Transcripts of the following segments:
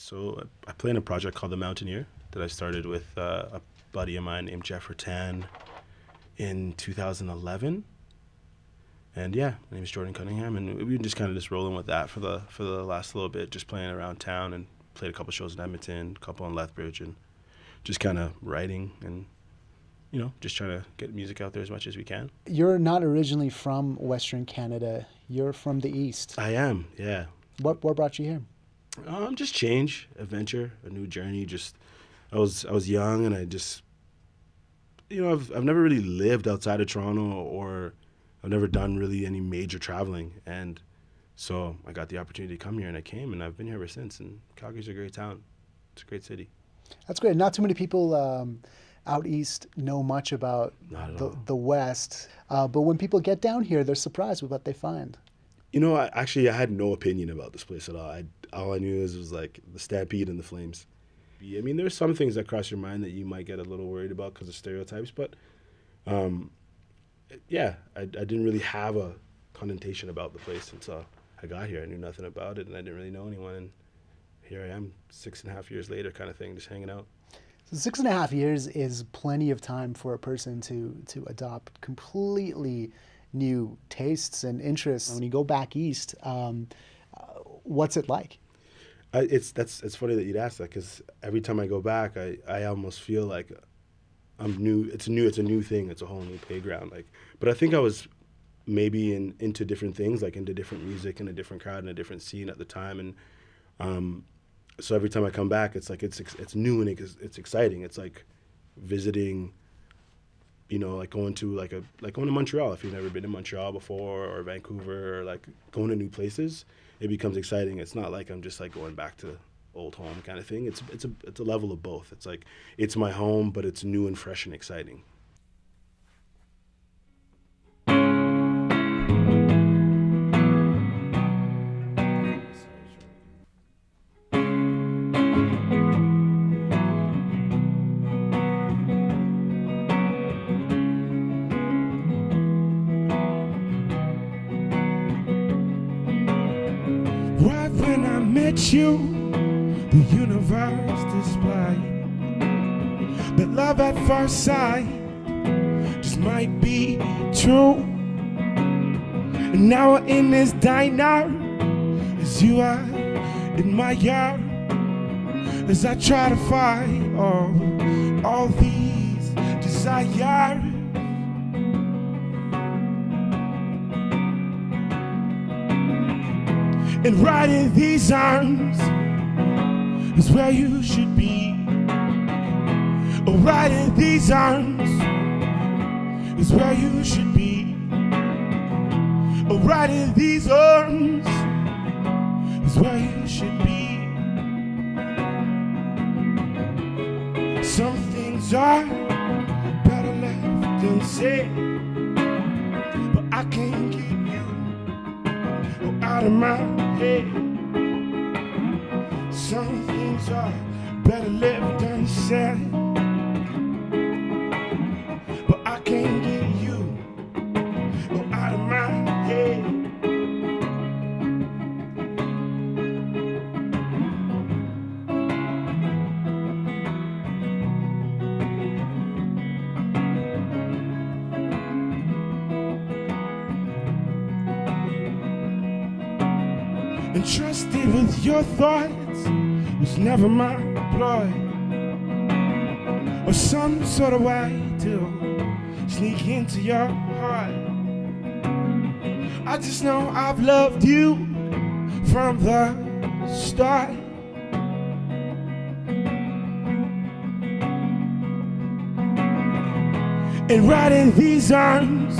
So I play in a project called the Mountaineer that I started with a buddy of mine named Jeff Rattan in 2011. And yeah, my name is Jourdan Cunningham, and we've been just kind of just rolling with that for the last little bit, just playing around town, and played a couple shows in Edmonton, a couple in Lethbridge, and just kind of writing and, you know, just trying to get music out there as much as we can. You're not originally from Western Canada. You're from the East. I am, yeah. What brought you here? Just change, adventure, a new journey. Just, I was young, and I just, you know, I've never really lived outside of Toronto, or I've never done really any major traveling, and so I got the opportunity to come here, and I came, and I've been here ever since. And Calgary's a great town. It's a great city. That's great. Not too many people out east know much about the West, but when people get down here, they're surprised with what they find. You know, I had no opinion about this place at all. All I knew was like the Stampede and the Flames. I mean, there's some things that cross your mind that you might get a little worried about because of stereotypes, but yeah, I didn't really have a connotation about the place until I got here. I knew nothing about it, and I didn't really know anyone, and here I am 6.5 years later kind of thing, just hanging out. So 6.5 years is plenty of time for a person to adopt completely new tastes and interests. When you go back east, what's it like? It's funny that you'd ask that, because every time I go back, I almost feel like I'm new. It's a new thing. It's a whole new playground. Like, but I think I was maybe into different things, like into different music and a different crowd and a different scene at the time. And so every time I come back, it's like it's new and it's exciting. It's like visiting, you know, like going to going to Montreal if you've never been to Montreal before, or Vancouver, or like going to new places. It becomes exciting. It's not like I'm just like going back to old home kind of thing. It's a level of both. It's like it's my home, but it's new and fresh and exciting. Right when I met you, the universe displayed that love at first sight just might be true. And now we're in this diner, as you are in my yard, as I try to fight all these desires. And right in these arms is where you should be. Oh, right in these arms is where you should be. Oh, right in these arms is where you should be. Some things are better left unsaid, but I can't get you out of my head. Some things are better left unsaid, but I can't get you out of my head. Entrusted with your thoughts was never my ploy, or some sort of way to sneak into your heart. I just know I've loved you from the start. And right in these arms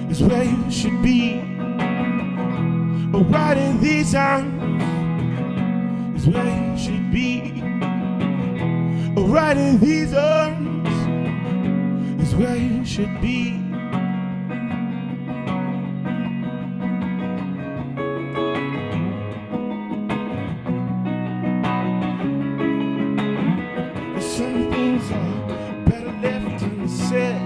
is where you should be. Oh, right in these arms is where you should be. Oh, right in these arms is where you should be. Some things are better left unsaid,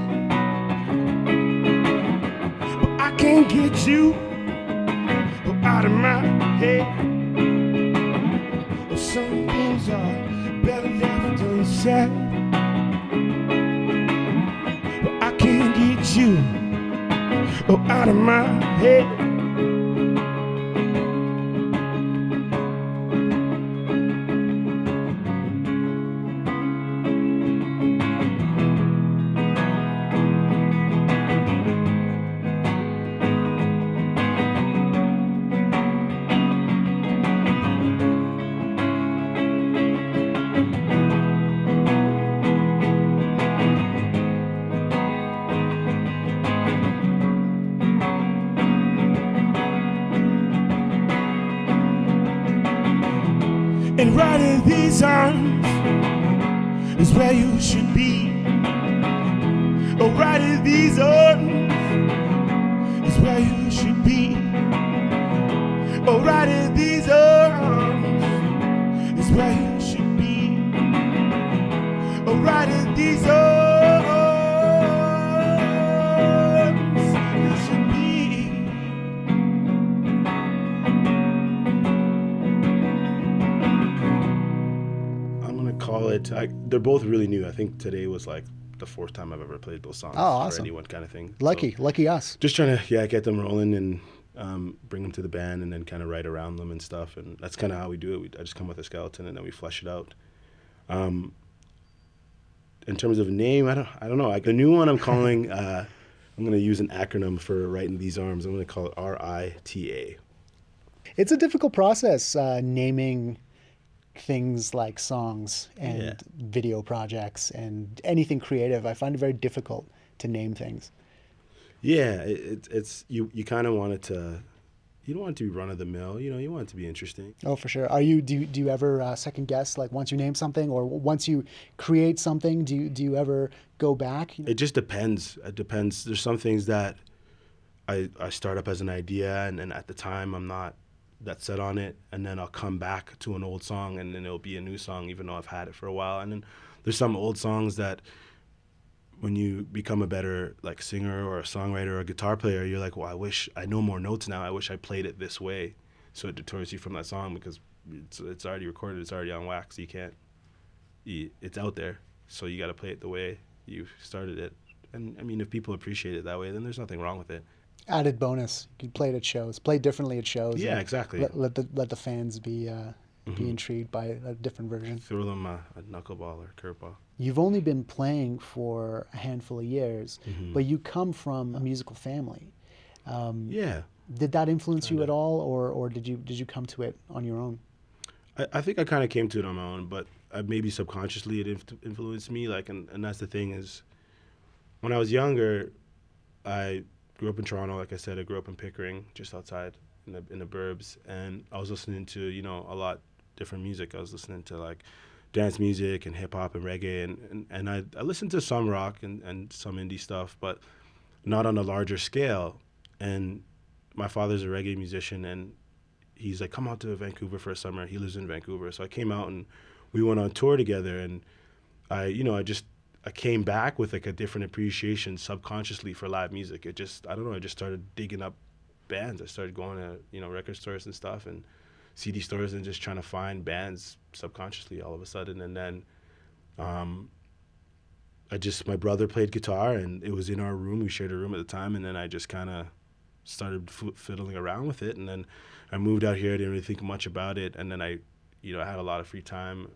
but I can't get you out of my head. Some things are better left unsaid, but I can't get you out of my head. And right in these arms is where you should be. Oh, right in these arms is where you should be. Oh, right in these arms is where you should be. Oh, right in these arms you should be. Call it. They're both really new. I think today was like the fourth time I've ever played those songs. Oh, awesome. For anyone kind of thing. Lucky, So lucky us. just trying to get them rolling and bring them to the band and then kind of write around them and stuff. And that's kind of how we do it. I just come with a skeleton and then we flesh it out. In terms of name, I don't know. The new one I'm calling. I'm going to use an acronym for writing these arms. I'm going to call it RITA. It's a difficult process naming things like songs and video projects and anything creative. I find it very difficult to name things. Yeah, it's you kind of want it to. You don't want it to be run of the mill. You want it to be interesting. Oh, for sure. Do you ever second guess, like once you name something or once you create something? Do you ever go back? It just depends. It depends. There's some things that I start up as an idea and at the time I'm not that set on it, and then I'll come back to an old song and then it'll be a new song even though I've had it for a while. And then there's some old songs that when you become a better like singer or a songwriter or a guitar player, you're like, well, I wish I know more notes now. I wish I played it this way. So it deters you from that song because it's already recorded, it's already on wax. It's out there. So you got to play it the way you started it. And I mean, if people appreciate it that way, then there's nothing wrong with it. Added bonus. You can play it at shows. Play differently at shows. Yeah, exactly. Let the fans be intrigued by a different version. Throw them a knuckleball or a curveball. You've only been playing for a handful of years, but you come from a musical family. Yeah. Did that influence you at all, or did you come to it on your own? I think I kind of came to it on my own, but maybe subconsciously it influenced me. And that's the thing is, when I was younger, I grew up in Toronto. Like I said, I grew up in Pickering, just outside in the burbs, and I was listening to a lot different music. I was listening to like dance music and hip hop and reggae, and I listened to some rock and some indie stuff, but not on a larger scale. And my father's a reggae musician, and he's like, come out to Vancouver for a summer. He lives in Vancouver, so I came out and we went on tour together, and I came back with like a different appreciation subconsciously for live music. I just started digging up bands. I started going to, record stores and stuff and CD stores and just trying to find bands subconsciously all of a sudden. And then my brother played guitar and it was in our room. We shared a room at the time. And then I just kind of started fiddling around with it. And then I moved out here. I didn't really think much about it. And then I had a lot of free time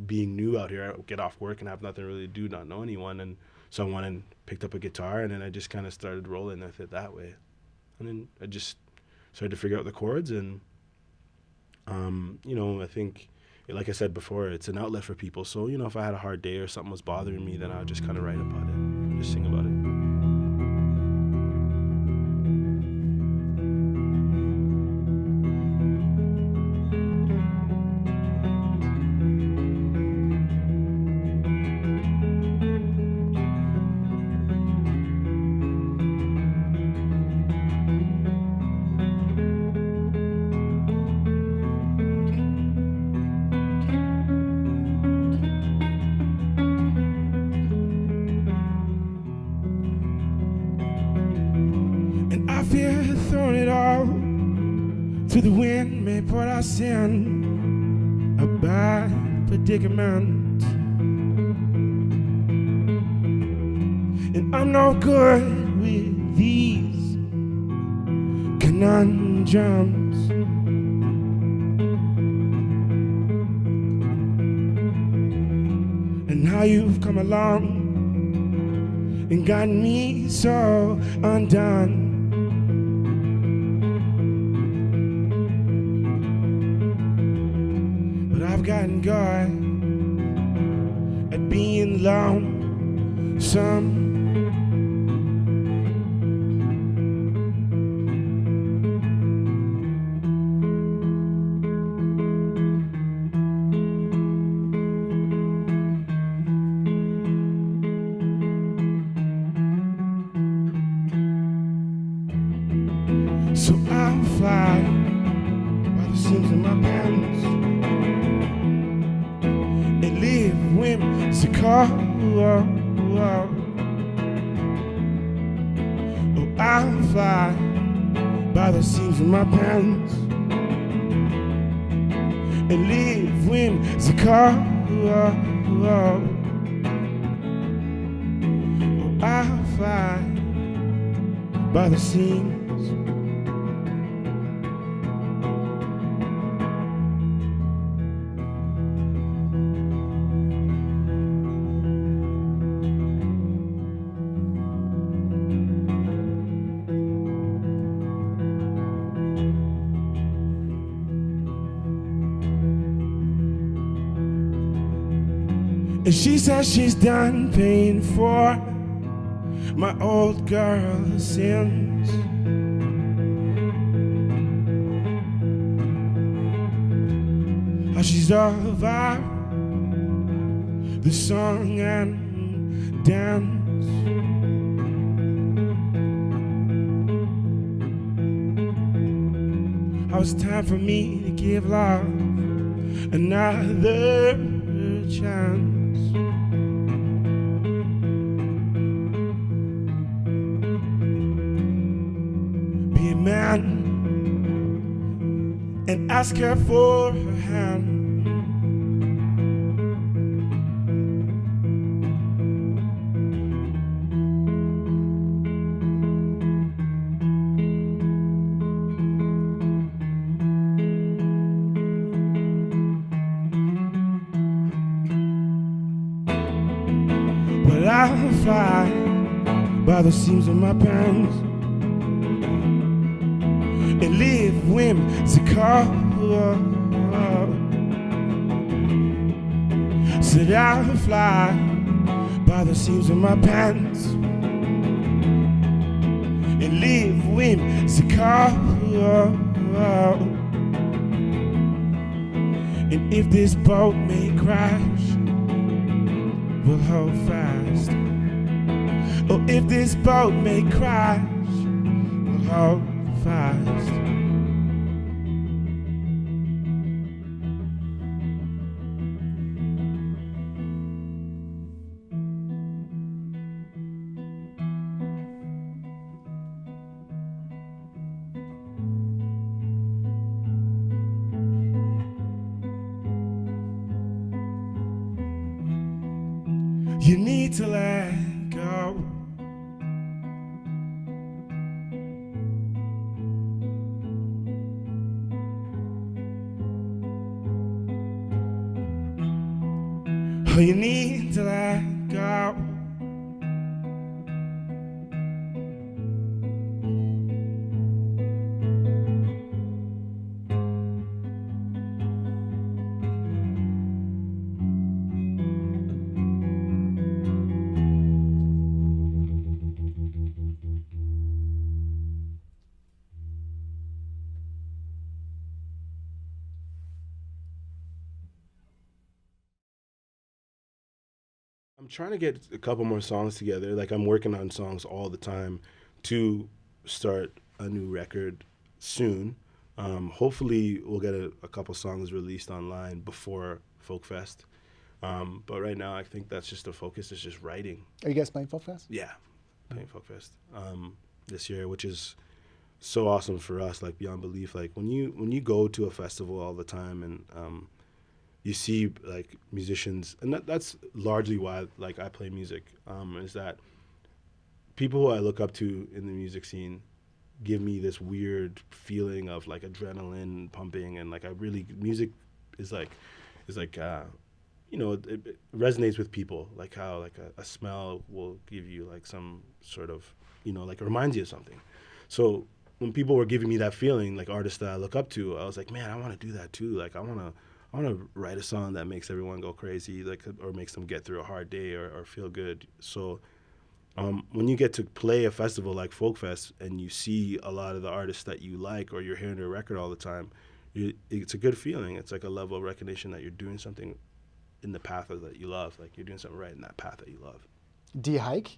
being new out here. I would get off work and have nothing really to do, not know anyone. And so I went and picked up a guitar, and then I just kind of started rolling with it that way. And then I just started to figure out the chords. And, I think, like I said before, it's an outlet for people. So, if I had a hard day or something was bothering me, then I would just kind of write about it, just sing about it. To the wind, may put us in a bad predicament. And I'm no good with these conundrums. And how you've come along and gotten me so undone. I've gotten good at being lonesome. So I'll fly by the seams of my pants and live whimsical. Oh, I'll fly by the seams of my pants and live whimsical. Oh, I'll fly by the seams. And she says she's done paying for my old girl sins. How she's over the song and dance. How it's time for me to give love another chance. Be a man and ask her for her hand. But I'll fly by the seams of my pants and live whimsical. Said I'll fly by the seams of my pants and live whimsical. And if this boat may crash, we'll hold fast. Oh, if this boat may crash, we'll hold fast. You need to let go. all you need to let go. I'm trying to get a couple more songs together. Like I'm working on songs all the time to start a new record soon. Hopefully, we'll get a couple songs released online before Folk Fest. But right now, I think that's just the focus is just writing. Are you guys playing Folk Fest? Yeah, playing Folk Fest this year, which is so awesome for us, like beyond belief. Like when you go to a festival all the time and you see like musicians, and that's largely why like I play music, is that people who I look up to in the music scene give me this weird feeling of like adrenaline pumping, and like I really music is like it resonates with people, like how like a smell will give you like some sort of like it reminds you of something. So when people were giving me that feeling, like artists that I look up to, I was like, man, I want to do that too. Like I want to write a song that makes everyone go crazy, like, or makes them get through a hard day or feel good. So when you get to play a festival like Folk Fest and you see a lot of the artists that you like, or you're hearing their record all the time, it's a good feeling. It's like a level of recognition that you're doing something in the path that you love. Like you're doing something right in that path that you love. Do you hike?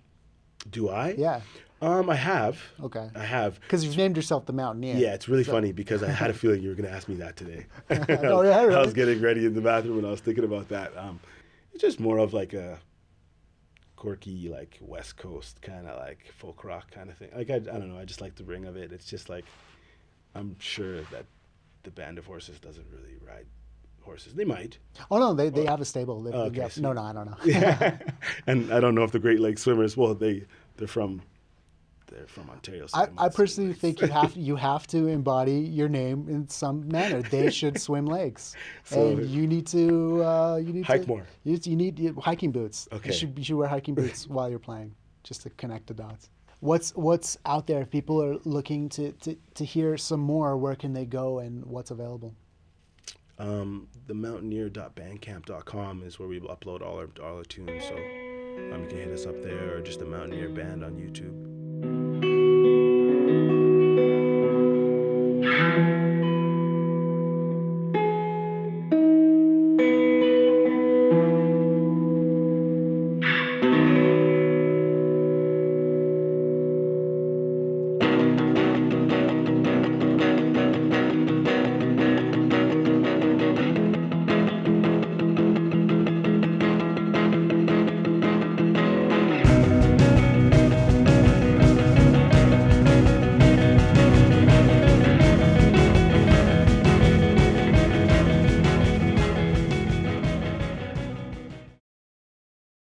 Do I? Yeah. I have. Okay. I have. Because you've named yourself the Mountaineer. Yeah, it's really funny because I had a feeling you were going to ask me that today. Oh, yeah, really? I was getting ready in the bathroom and I was thinking about that. It's just more of like a quirky, like West Coast kind of like folk rock kind of thing. Like I don't know. I just like the ring of it. It's just like I'm sure that the Band of Horses doesn't really ride horses. They might. Oh no, they have a stable. Okay, No, I don't know. Yeah, and I don't know if the Great Lakes swimmers. Well, they're from Ontario. So I personally think you have to embody your name in some manner. They should swim lakes, So and you need to hike more. You need hiking boots. Okay. You should wear hiking boots while you're playing, just to connect the dots. What's out there? If people are looking to hear some more, where can they go and what's available? The mountaineer.bandcamp.com is where we upload all our tunes. So you can hit us up there, or just the Mountaineer Band on YouTube.